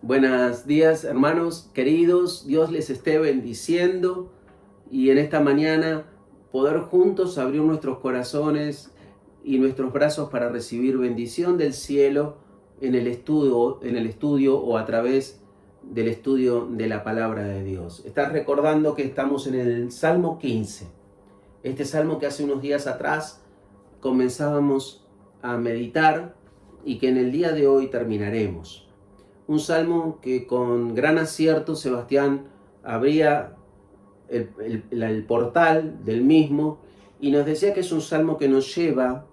Buenos días, hermanos queridos. Dios les esté bendiciendo y en esta mañana poder juntos abrir nuestros corazones y nuestros brazos para recibir bendición del cielo en el estudio o a través del estudio de la palabra de Dios. Estás recordando que estamos en el Salmo 15. Este salmo que hace unos días atrás comenzábamos a meditar y que en el día de hoy terminaremos. Un salmo que con gran acierto Sebastián abría el portal del mismo y nos decía que es un salmo que nos lleva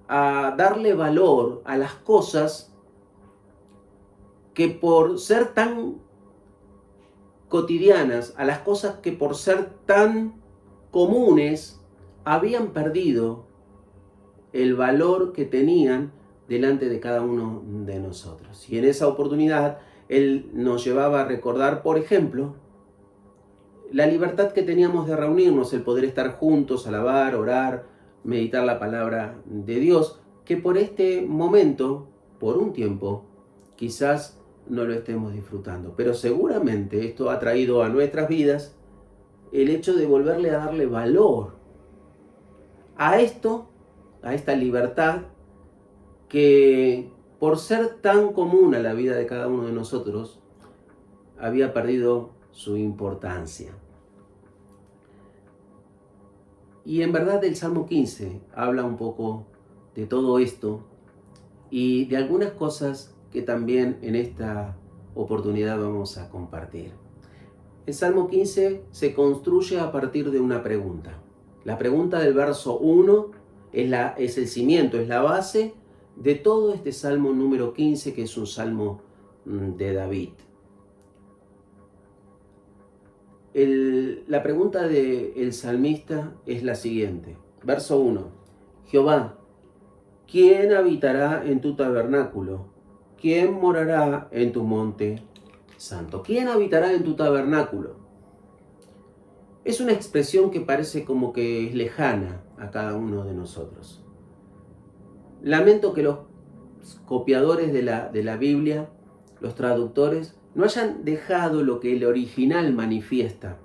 a darle valor a las cosas que por ser tan cotidianas, a las cosas que por ser tan comunes, habían perdido el valor que tenían delante de cada uno de nosotros. Y en esa oportunidad él nos llevaba a recordar, por ejemplo, la libertad que teníamos de reunirnos, el poder estar juntos, alabar, orar, meditar la palabra de Dios, que por este momento, por un tiempo, quizás no lo estemos disfrutando. Pero seguramente esto ha traído a nuestras vidas el hecho de volverle a darle valor a esto, a esta libertad que por ser tan común a la vida de cada uno de nosotros, había perdido su importancia. Y en verdad el Salmo 15 habla un poco de todo esto y de algunas cosas que también en esta oportunidad vamos a compartir. El Salmo 15 se construye a partir de una pregunta. La pregunta del verso 1 es el cimiento, es la base de todo este Salmo número 15, que es un Salmo de David. La pregunta del salmista es la siguiente. Verso 1. Jehová, ¿quién habitará en tu tabernáculo? ¿Quién morará en tu monte santo? ¿Quién habitará en tu tabernáculo? Es una expresión que parece como que es lejana a cada uno de nosotros. Lamento que los copiadores de la Biblia, los traductores, no hayan dejado lo que el original manifiesta.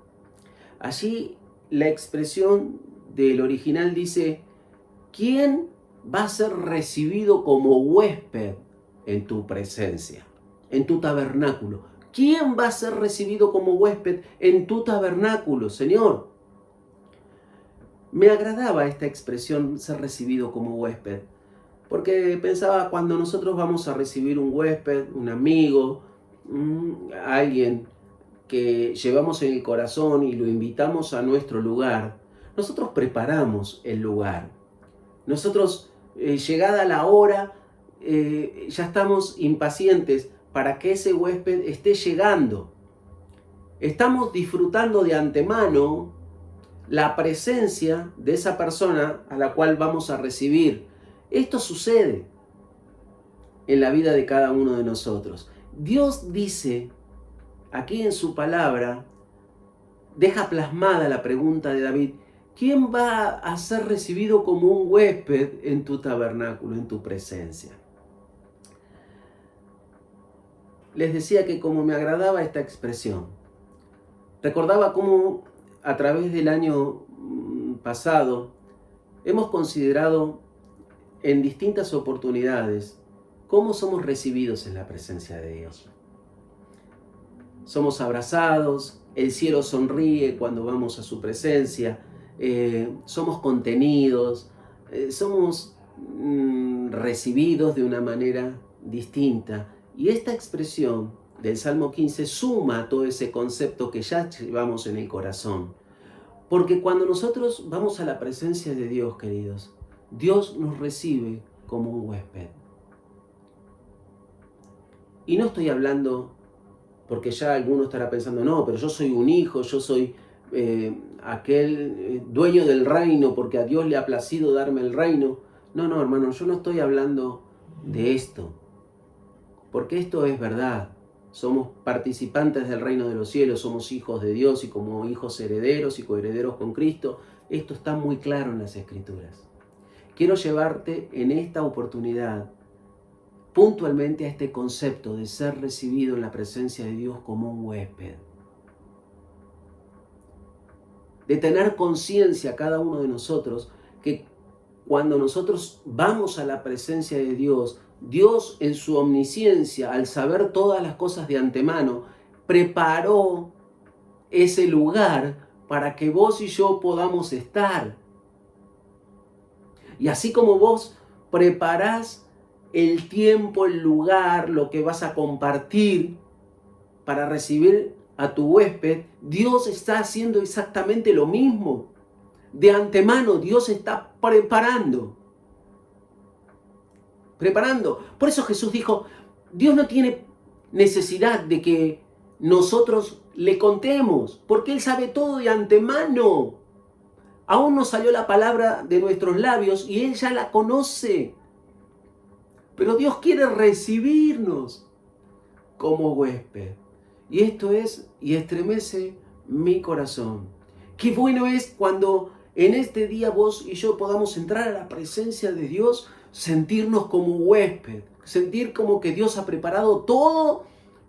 Allí la expresión del original dice: ¿quién va a ser recibido como huésped en tu presencia, en tu tabernáculo? ¿Quién va a ser recibido como huésped en tu tabernáculo, Señor? Me agradaba esta expresión, ser recibido como huésped, porque pensaba, cuando nosotros vamos a recibir un huésped, un amigo, alguien que llevamos en el corazón y lo invitamos a nuestro lugar, nosotros preparamos el lugar. Nosotros, llegada la hora, ya estamos impacientes para que ese huésped esté llegando. Estamos disfrutando de antemano la presencia de esa persona a la cual vamos a recibir. Esto sucede en la vida de cada uno de nosotros. Dios dice aquí en su palabra, deja plasmada la pregunta de David: ¿quién va a ser recibido como un huésped en tu tabernáculo, en tu presencia? Les decía que como me agradaba esta expresión, recordaba cómo a través del año pasado hemos considerado en distintas oportunidades cómo somos recibidos en la presencia de Dios. Somos abrazados, el cielo sonríe cuando vamos a su presencia, somos contenidos, somos recibidos de una manera distinta. Y esta expresión del Salmo 15 suma a todo ese concepto que ya llevamos en el corazón. Porque cuando nosotros vamos a la presencia de Dios, queridos, Dios nos recibe como un huésped. Y no estoy hablando, porque ya alguno estará pensando, no, pero yo soy un hijo, yo soy aquel dueño del reino, porque a Dios le ha placido darme el reino. No, hermano, yo no estoy hablando de esto, porque esto es verdad. Somos participantes del reino de los cielos, somos hijos de Dios y como hijos herederos y coherederos con Cristo. Esto está muy claro en las Escrituras. Quiero llevarte en esta oportunidad puntualmente a este concepto de ser recibido en la presencia de Dios como un huésped. De tener conciencia cada uno de nosotros que cuando nosotros vamos a la presencia de Dios, Dios en su omnisciencia, al saber todas las cosas de antemano, preparó ese lugar para que vos y yo podamos estar. Y así como vos preparás el tiempo, el lugar, lo que vas a compartir para recibir a tu huésped, Dios está haciendo exactamente lo mismo. De antemano, Dios está preparando. Por eso Jesús dijo, Dios no tiene necesidad de que nosotros le contemos, porque Él sabe todo de antemano. Aún no salió la palabra de nuestros labios y Él ya la conoce. Pero Dios quiere recibirnos como huésped. Y esto es, y estremece mi corazón. Qué bueno es cuando en este día vos y yo podamos entrar a la presencia de Dios, sentirnos como huésped, sentir como que Dios ha preparado todo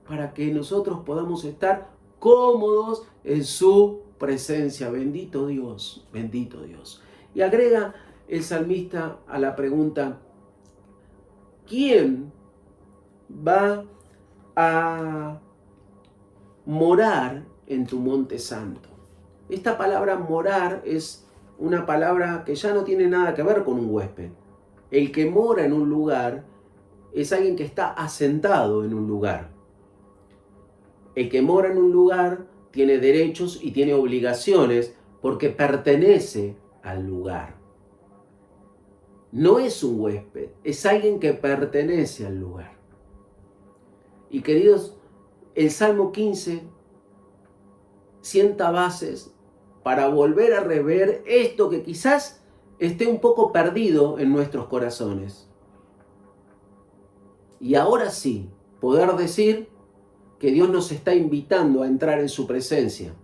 para que nosotros podamos estar cómodos en su presencia. Bendito Dios, bendito Dios. Y agrega el salmista a la pregunta, ¿quién va a morar en tu monte santo? Esta palabra morar es una palabra que ya no tiene nada que ver con un huésped. El que mora en un lugar es alguien que está asentado en un lugar. El que mora en un lugar tiene derechos y tiene obligaciones porque pertenece al lugar. No es un huésped, es alguien que pertenece al lugar. Y queridos, el Salmo 15 sienta bases para volver a rever esto que quizás esté un poco perdido en nuestros corazones. Y ahora sí, poder decir que Dios nos está invitando a entrar en su presencia,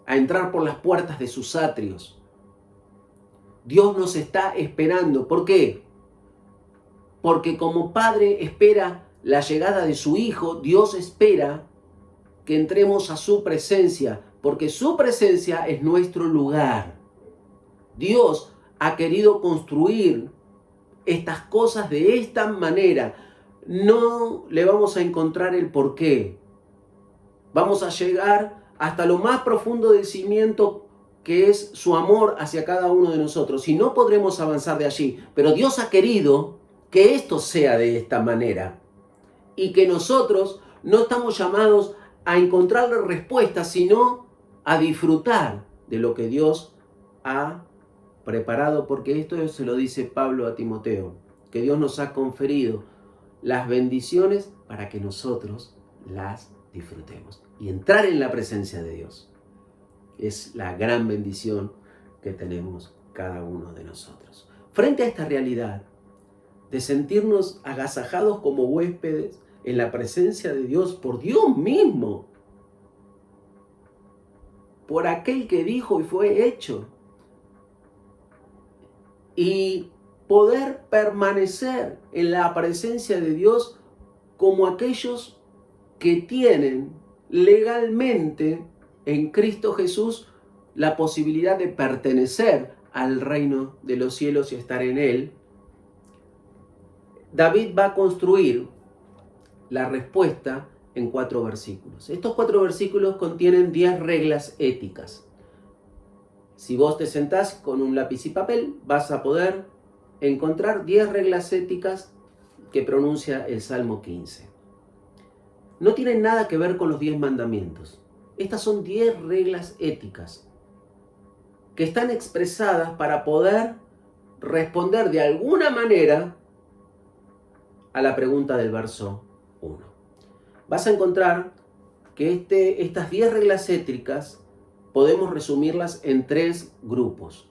a entrar por las puertas de sus atrios. Dios nos está esperando. ¿Por qué? Porque como Padre espera la llegada de su Hijo, Dios espera que entremos a su presencia, porque su presencia es nuestro lugar. Dios ha querido construir estas cosas de esta manera. No le vamos a encontrar el porqué. Vamos a llegar hasta lo más profundo del cimiento que es su amor hacia cada uno de nosotros. Y no podremos avanzar de allí. Pero Dios ha querido que esto sea de esta manera. Y que nosotros no estamos llamados a encontrarle respuestas, sino a disfrutar de lo que Dios ha preparado, porque esto se lo dice Pablo a Timoteo, que Dios nos ha conferido las bendiciones para que nosotros las disfrutemos. Y entrar en la presencia de Dios es la gran bendición que tenemos cada uno de nosotros. Frente a esta realidad de sentirnos agasajados como huéspedes en la presencia de Dios por Dios mismo, por aquel que dijo y fue hecho, y poder permanecer en la presencia de Dios como aquellos que tienen legalmente en Cristo Jesús la posibilidad de pertenecer al reino de los cielos y estar en él. David va a construir la respuesta en 4 versículos. Estos 4 versículos contienen 10 reglas éticas. Si vos te sentás con un lápiz y papel, vas a poder encontrar 10 reglas éticas que pronuncia el Salmo 15. No tienen nada que ver con los 10 mandamientos. Estas son 10 reglas éticas que están expresadas para poder responder de alguna manera a la pregunta del verso 1. Vas a encontrar que estas 10 reglas éticas podemos resumirlas en 3 grupos.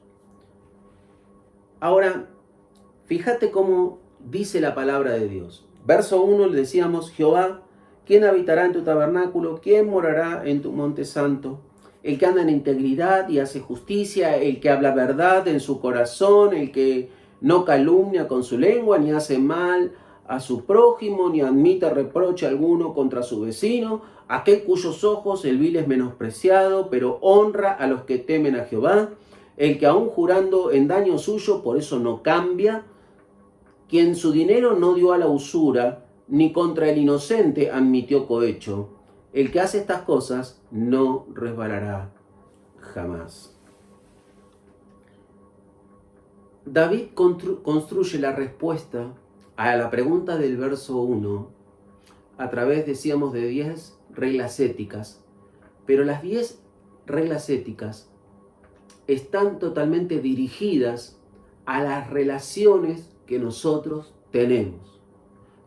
Ahora, fíjate cómo dice la palabra de Dios. Verso 1 le decíamos, Jehová, ¿quién habitará en tu tabernáculo? ¿Quién morará en tu monte santo? El que anda en integridad y hace justicia, el que habla verdad en su corazón, el que No calumnia con su lengua, ni hace mal a su prójimo, ni admite reproche alguno contra su vecino. Aquel cuyos ojos el vil es menospreciado, pero honra a los que temen a Jehová. El que aún jurando en daño suyo, por eso no cambia. Quien su dinero no dio a la usura, ni contra el inocente admitió cohecho. El que hace estas cosas no resbalará jamás. David construye la respuesta a la pregunta del verso 1 a través, decíamos, de 10 reglas éticas. Pero las 10 reglas éticas están totalmente dirigidas a las relaciones que nosotros tenemos.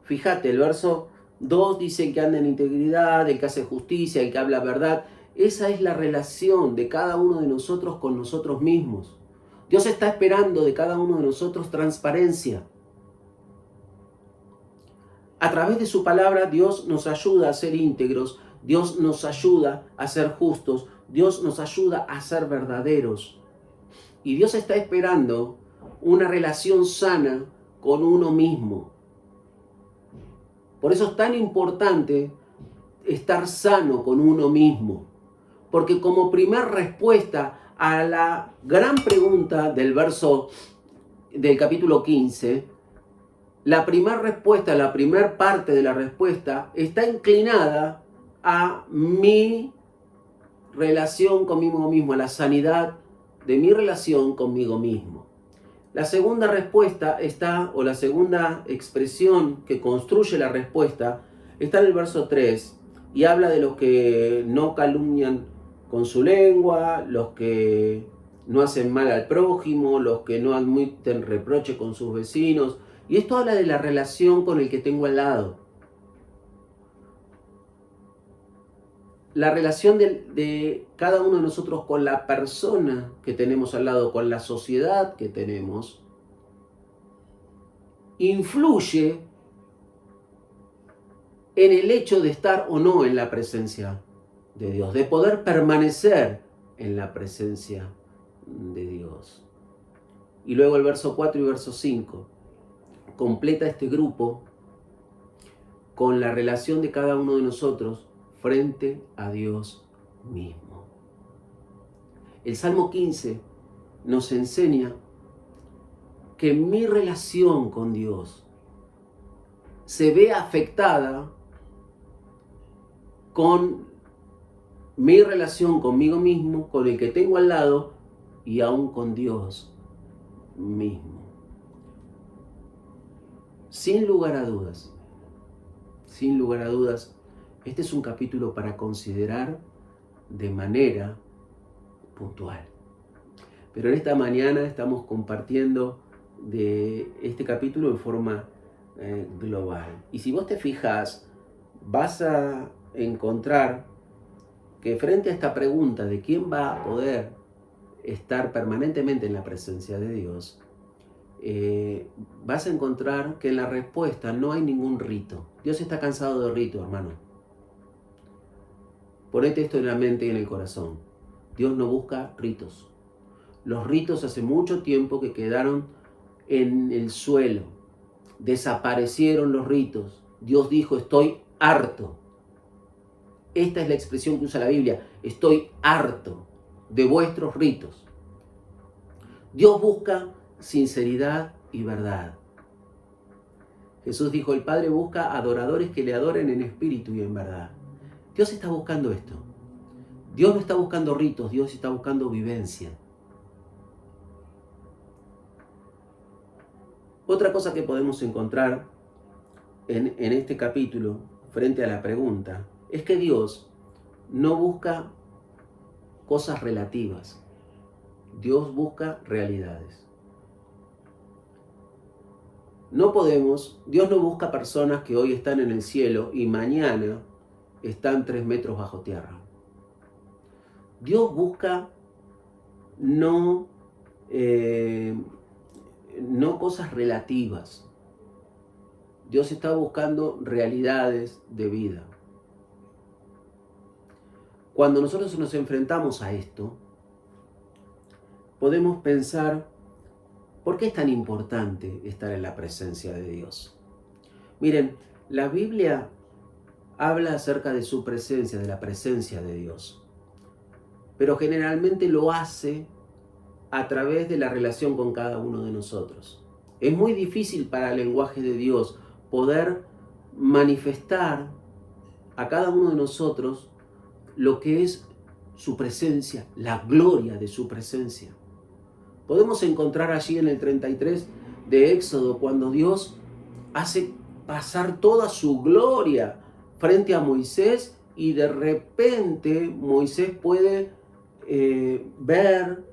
Fíjate, el verso 2 dice que anda en integridad, el que hace justicia, el que habla verdad. Esa es la relación de cada uno de nosotros con nosotros mismos. Dios está esperando de cada uno de nosotros transparencia. A través de su palabra, Dios nos ayuda a ser íntegros, Dios nos ayuda a ser justos, Dios nos ayuda a ser verdaderos. Y Dios está esperando una relación sana con uno mismo. Por eso es tan importante estar sano con uno mismo. Porque como primer respuesta a la gran pregunta del verso del capítulo 15, la primera respuesta, la primera parte de la respuesta está inclinada a mi relación conmigo mismo, a la sanidad de mi relación conmigo mismo. La segunda respuesta está, o la segunda expresión que construye la respuesta, está en el verso 3 y habla de los que no calumnian con su lengua, los que no hacen mal al prójimo, los que no admiten reproche con sus vecinos. Y esto habla de la relación con el que tengo al lado. La relación de cada uno de nosotros con la persona que tenemos al lado, con la sociedad que tenemos, influye en el hecho de estar o no en la presencia de Dios, de poder permanecer en la presencia de Dios. Y luego el verso 4 y verso 5 completa este grupo con la relación de cada uno de nosotros frente a Dios mismo. El Salmo 15 nos enseña que mi relación con Dios se ve afectada con mi relación conmigo mismo, con el que tengo al lado y aún con Dios mismo. Sin lugar a dudas, este es un capítulo para considerar de manera puntual. Pero en esta mañana estamos compartiendo de este capítulo en forma global. Y si vos te fijas, vas a encontrar que frente a esta pregunta de quién va a poder estar permanentemente en la presencia de Dios, vas a encontrar que en la respuesta no hay ningún rito. Dios está cansado de rito, hermano. Ponete esto en la mente y en el corazón. Dios no busca ritos. Los ritos hace mucho tiempo que quedaron en el suelo. Desaparecieron los ritos. Dios dijo, estoy harto. Esta es la expresión que usa la Biblia. Estoy harto de vuestros ritos. Dios busca sinceridad y verdad. Jesús dijo, el Padre busca adoradores que le adoren en espíritu y en verdad. Dios está buscando esto. Dios no está buscando ritos, Dios está buscando vivencia. Otra cosa que podemos encontrar en este capítulo, frente a la pregunta, es que Dios no busca cosas relativas. Dios busca realidades. Dios no busca personas que hoy están en el cielo y mañana están 3 metros bajo tierra. Dios busca no cosas relativas. Dios está buscando realidades de vida. Cuando nosotros nos enfrentamos a esto, podemos pensar ¿Por qué es tan importante estar en la presencia de Dios? Miren, la Biblia habla acerca de su presencia, de la presencia de Dios, pero generalmente lo hace a través de la relación con cada uno de nosotros. Es muy difícil para el lenguaje de Dios poder manifestar a cada uno de nosotros lo que es su presencia, la gloria de su presencia. Podemos encontrar allí en el 33 de Éxodo cuando Dios hace pasar toda su gloria frente a Moisés y de repente Moisés puede ver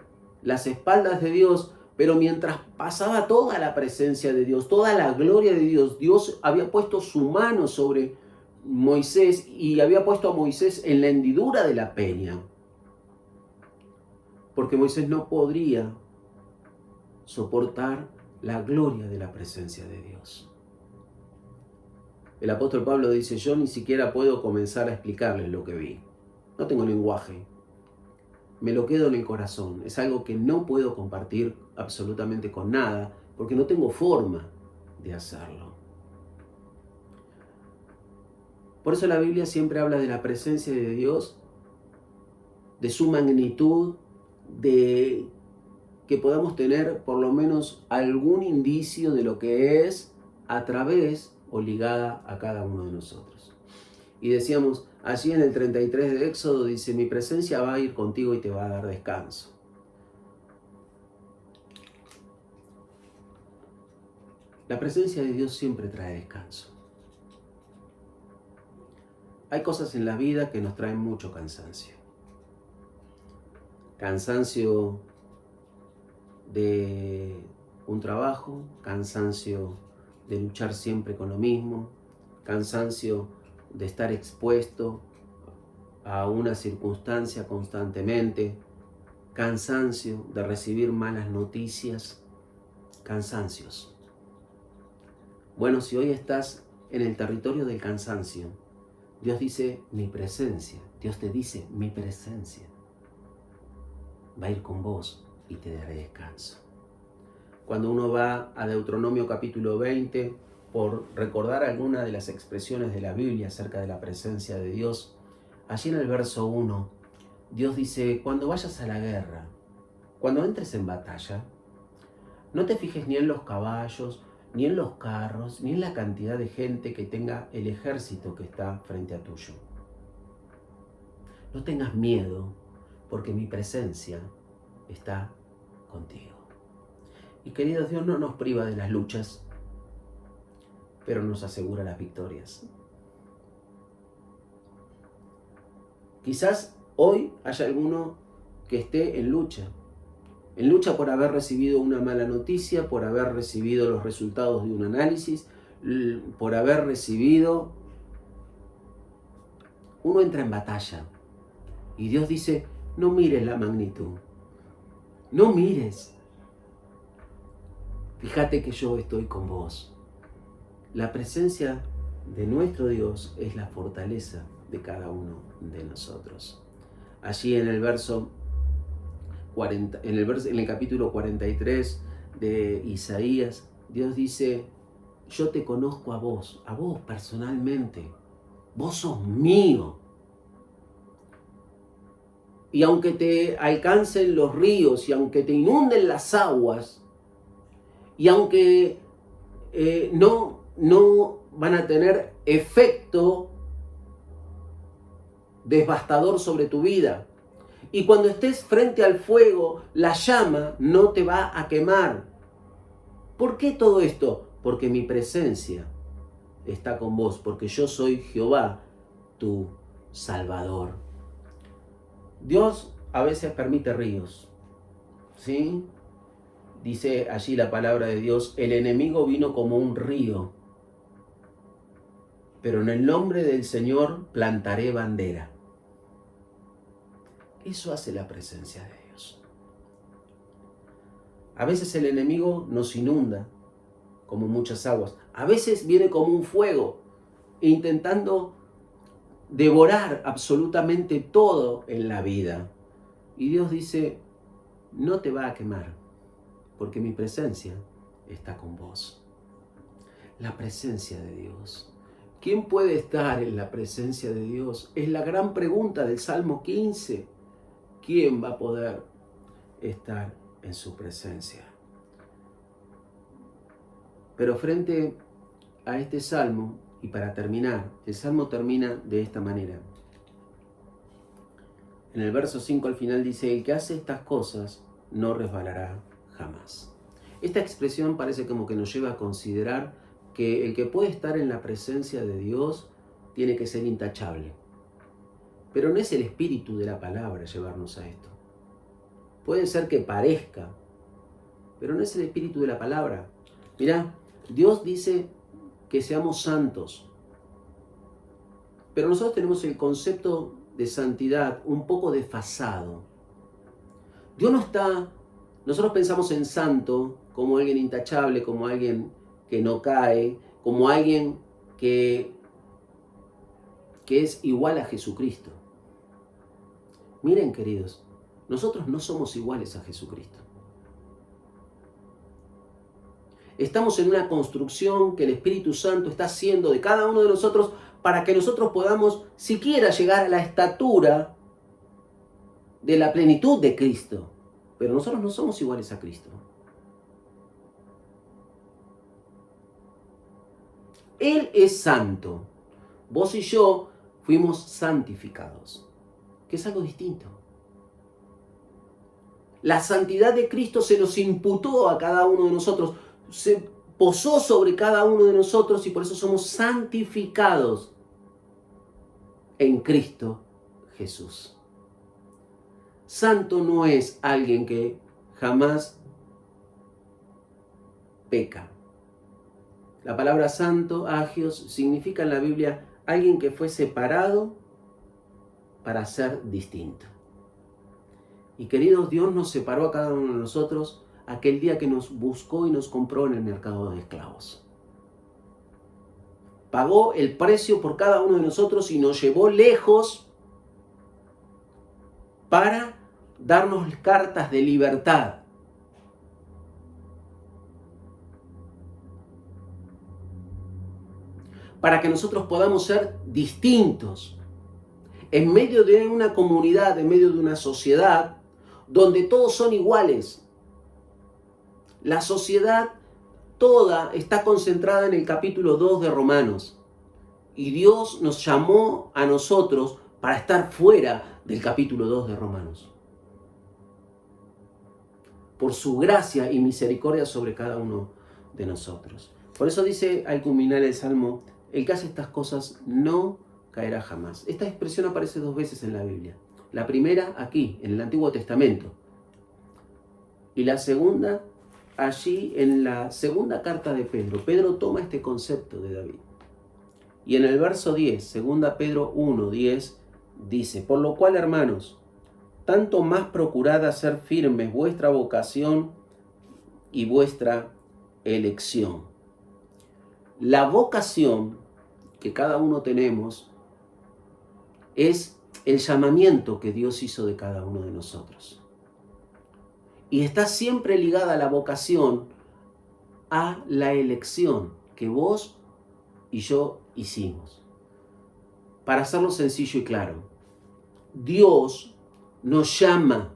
las espaldas de Dios, pero mientras pasaba toda la presencia de Dios, toda la gloria de Dios, Dios había puesto su mano sobre Moisés y había puesto a Moisés en la hendidura de la peña, porque Moisés no podría soportar la gloria de la presencia de Dios. El apóstol Pablo dice, yo ni siquiera puedo comenzar a explicarles lo que vi. No tengo lenguaje. Me lo quedo en el corazón. Es algo que no puedo compartir absolutamente con nada, porque no tengo forma de hacerlo. Por eso la Biblia siempre habla de la presencia de Dios, de su magnitud, de que podamos tener por lo menos algún indicio de lo que es a través o ligada a cada uno de nosotros. Y decíamos, allí en el 33 de Éxodo dice, mi presencia va a ir contigo y te va a dar descanso. La presencia de Dios siempre trae descanso. Hay cosas en la vida que nos traen mucho cansancio. Cansancio de un trabajo, cansancio de luchar siempre con lo mismo, cansancio de estar expuesto a una circunstancia constantemente, cansancio de recibir malas noticias, cansancios. Bueno, si hoy estás en el territorio del cansancio, Dios dice mi presencia, Dios te dice mi presencia va a ir con vos y te daré descanso. Cuando uno va a Deuteronomio capítulo 20, por recordar alguna de las expresiones de la Biblia acerca de la presencia de Dios, allí en el verso 1, Dios dice, cuando vayas a la guerra, cuando entres en batalla, no te fijes ni en los caballos, ni en los carros, ni en la cantidad de gente que tenga el ejército que está frente a tuyo. No tengas miedo, porque mi presencia está contigo. Y querido Dios no nos priva de las luchas, pero nos asegura las victorias. Quizás hoy haya alguno que esté en lucha por haber recibido una mala noticia, por haber recibido los resultados de un análisis, por haber recibido... Uno entra en batalla y Dios dice, no mires la magnitud, no mires. Fíjate que yo estoy con vos. La presencia de nuestro Dios es la fortaleza de cada uno de nosotros. Allí en el verso 40, en el capítulo 43 de Isaías, Dios dice, yo te conozco a vos personalmente, vos sos mío. Y aunque te alcancen los ríos y aunque te inunden las aguas, y aunque no van a tener efecto devastador sobre tu vida, y cuando estés frente al fuego, la llama no te va a quemar. ¿Por qué todo esto? Porque mi presencia está con vos, porque yo soy Jehová, tu Salvador. Dios a veces permite ríos, ¿sí? Dice allí la palabra de Dios, el enemigo vino como un río, pero en el nombre del Señor plantaré bandera. Eso hace la presencia de Dios. A veces el enemigo nos inunda como muchas aguas. A veces viene como un fuego, intentando devorar absolutamente todo en la vida. Y Dios dice, no te va a quemar. porque mi presencia está con vos. La presencia de Dios. ¿Quién puede estar en la presencia de Dios? Es la gran pregunta del Salmo 15. ¿Quién va a poder estar en su presencia? Pero frente a este salmo, y para terminar, el salmo termina de esta manera. En el verso 5 al final dice: el que hace estas cosas no resbalará jamás. Esta expresión parece como que nos lleva a considerar que el que puede estar en la presencia de Dios tiene que ser intachable. Pero no es el espíritu de la palabra llevarnos a esto. Puede ser que parezca, pero no es el espíritu de la palabra. Mirá, Dios dice que seamos santos, pero nosotros tenemos el concepto de santidad un poco desfasado. Dios no está, nosotros pensamos en santo como alguien intachable, como alguien que no cae, como alguien que es igual a Jesucristo. Miren, queridos, nosotros no somos iguales a Jesucristo. Estamos en una construcción que el Espíritu Santo está haciendo de cada uno de nosotros para que nosotros podamos siquiera llegar a la estatura de la plenitud de Cristo. Pero nosotros no somos iguales a Cristo. Él es santo. Vos y yo fuimos santificados, que es algo distinto. La santidad de Cristo se nos imputó a cada uno de nosotros, se posó sobre cada uno de nosotros y por eso somos santificados en Cristo Jesús. Santo no es alguien que jamás peca. La palabra santo, agios, significa en la Biblia alguien que fue separado para ser distinto. Y queridos, Dios nos separó a cada uno de nosotros aquel día que nos buscó y nos compró en el mercado de esclavos. Pagó el precio por cada uno de nosotros y nos llevó lejos para darnos cartas de libertad. Para que nosotros podamos ser distintos en medio de una comunidad, en medio de una sociedad donde todos son iguales. La sociedad toda está concentrada en el capítulo 2 de Romanos. Y Dios nos llamó a nosotros para estar fuera del capítulo 2 de Romanos. Por su gracia y misericordia sobre cada uno de nosotros. Por eso dice al culminar el Salmo: el que hace estas cosas no caerá jamás. Esta expresión aparece 2 veces en la Biblia. La primera aquí, en el Antiguo Testamento. Y la segunda, allí en la segunda carta de Pedro. Pedro toma este concepto de David. Y en el verso 10, 2 Pedro 1:10, dice: por lo cual, hermanos, tanto más procurad hacer firmes vuestra vocación y vuestra elección. La vocación que cada uno tenemos es el llamamiento que Dios hizo de cada uno de nosotros. Y está siempre ligada la vocación a la elección que vos y yo hicimos. Para hacerlo sencillo y claro, Dios nos llama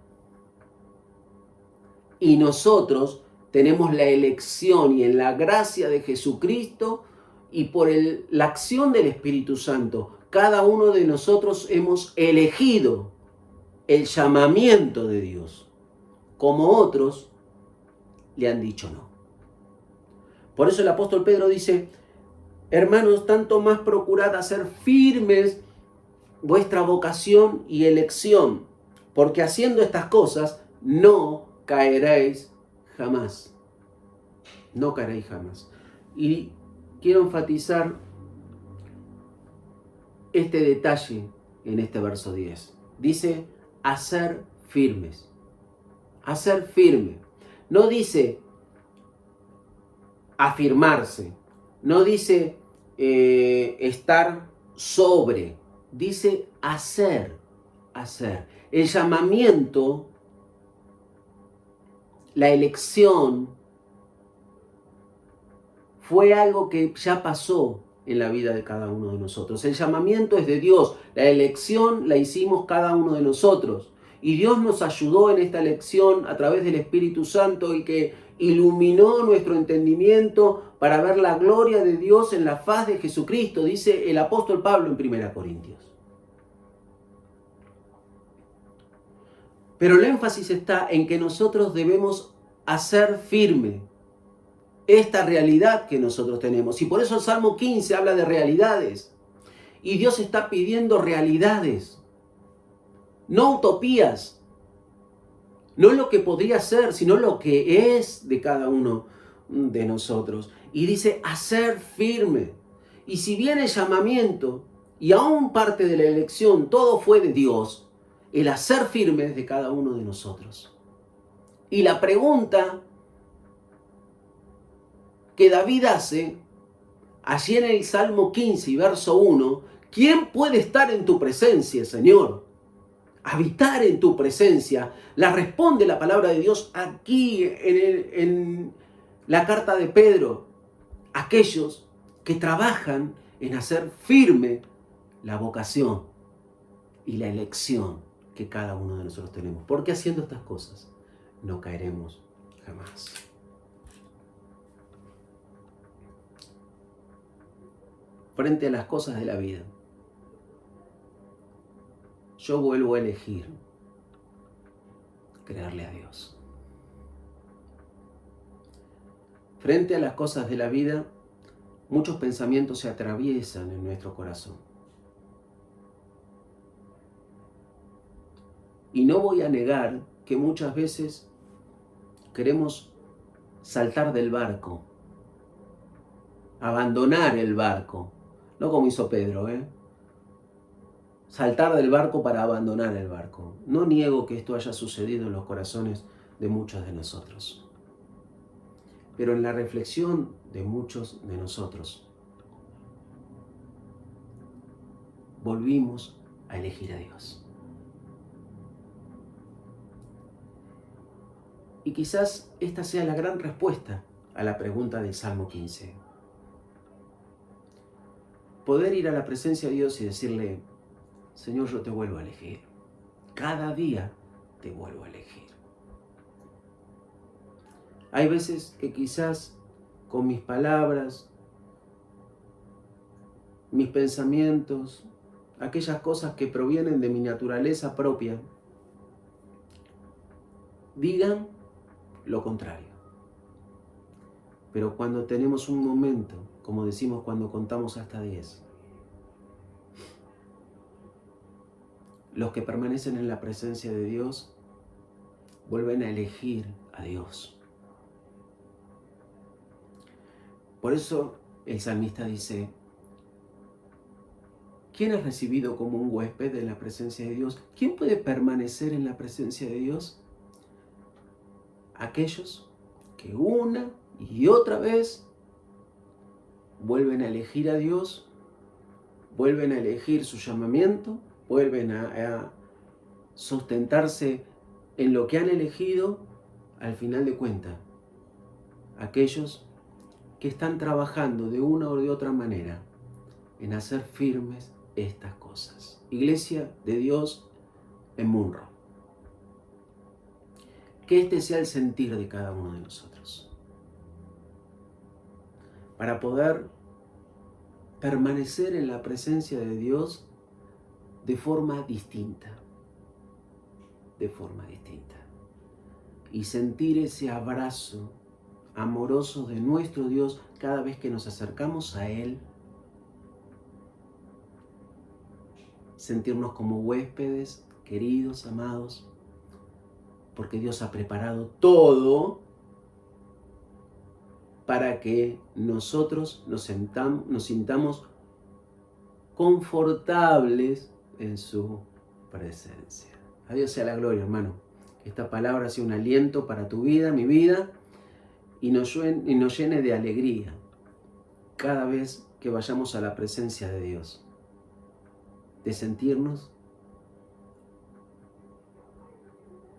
y nosotros tenemos la elección, y en la gracia de Jesucristo y por la acción del Espíritu Santo, cada uno de nosotros hemos elegido el llamamiento de Dios, como otros le han dicho no. Por eso el apóstol Pedro dice: hermanos, tanto más procurad hacer firmes vuestra vocación y elección, porque haciendo estas cosas no caeréis jamás. No caeréis jamás. Y quiero enfatizar este detalle en este verso 10. Dice: hacer firmes. Hacer firme. No dice afirmarse. No dice estar sobre. Dice hacer. Hacer. El llamamiento la elección fue algo que ya pasó en la vida de cada uno de nosotros. El llamamiento es de Dios, la elección la hicimos cada uno de nosotros. Y Dios nos ayudó en esta elección a través del Espíritu Santo, el que iluminó nuestro entendimiento para ver la gloria de Dios en la faz de Jesucristo, dice el apóstol Pablo en 1 Corintios. Pero el énfasis está en que nosotros debemos hacer firme esta realidad que nosotros tenemos. Y por eso el Salmo 15 habla de realidades. Y Dios está pidiendo realidades, no utopías. No lo que podría ser, sino lo que es de cada uno de nosotros. Y dice, hacer firme. Y si bien el llamamiento y aún parte de la elección, todo fue de Dios, el hacer firme es de cada uno de nosotros. Y la pregunta que David hace, allí en el Salmo 15 y verso 1, ¿quién puede estar en tu presencia, Señor? Habitar en tu presencia, la responde la palabra de Dios aquí en la carta de Pedro. Aquellos que trabajan en hacer firme la vocación y la elección que cada uno de nosotros tenemos. Porque haciendo estas cosas no caeremos jamás. Frente a las cosas de la vida, yo vuelvo a elegir creerle a Dios. Frente a las cosas de la vida, muchos pensamientos se atraviesan en nuestro corazón. Y no voy a negar que muchas veces queremos saltar del barco, abandonar el barco, no como hizo Pedro, saltar del barco para abandonar el barco. No niego que esto haya sucedido en los corazones de muchos de nosotros. Pero en la reflexión de muchos de nosotros, volvimos a elegir a Dios. Y quizás esta sea la gran respuesta a la pregunta del Salmo 15. Poder ir a la presencia de Dios y decirle, Señor, yo te vuelvo a elegir. Cada día te vuelvo a elegir. Hay veces que quizás con mis palabras, mis pensamientos, aquellas cosas que provienen de mi naturaleza propia, digan lo contrario. Pero cuando tenemos un momento, como decimos cuando contamos hasta 10, los que permanecen en la presencia de Dios vuelven a elegir a Dios. Por eso el salmista dice, ¿quién has recibido como un huésped en la presencia de Dios? ¿Quién puede permanecer en la presencia de Dios? Aquellos que una y otra vez vuelven a elegir a Dios, vuelven a elegir su llamamiento, vuelven a sustentarse en lo que han elegido, al final de cuentas, aquellos que están trabajando de una o de otra manera en hacer firmes estas cosas. Iglesia de Dios en Munro. Que este sea el sentir de cada uno de nosotros. Para poder permanecer en la presencia de Dios de forma distinta. De forma distinta. Y sentir ese abrazo amoroso de nuestro Dios cada vez que nos acercamos a Él. Sentirnos como huéspedes, queridos, amados, porque Dios ha preparado todo para que nosotros nos sintamos confortables en su presencia. A Dios sea la gloria, hermano. Que esta palabra sea un aliento para tu vida, mi vida, y nos llene de alegría cada vez que vayamos a la presencia de Dios. De sentirnos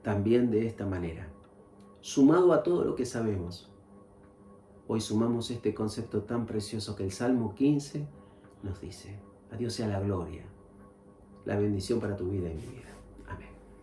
también de esta manera, sumado a todo lo que sabemos. Hoy sumamos este concepto tan precioso que el Salmo 15 nos dice: a Dios sea la gloria, la bendición para tu vida y mi vida.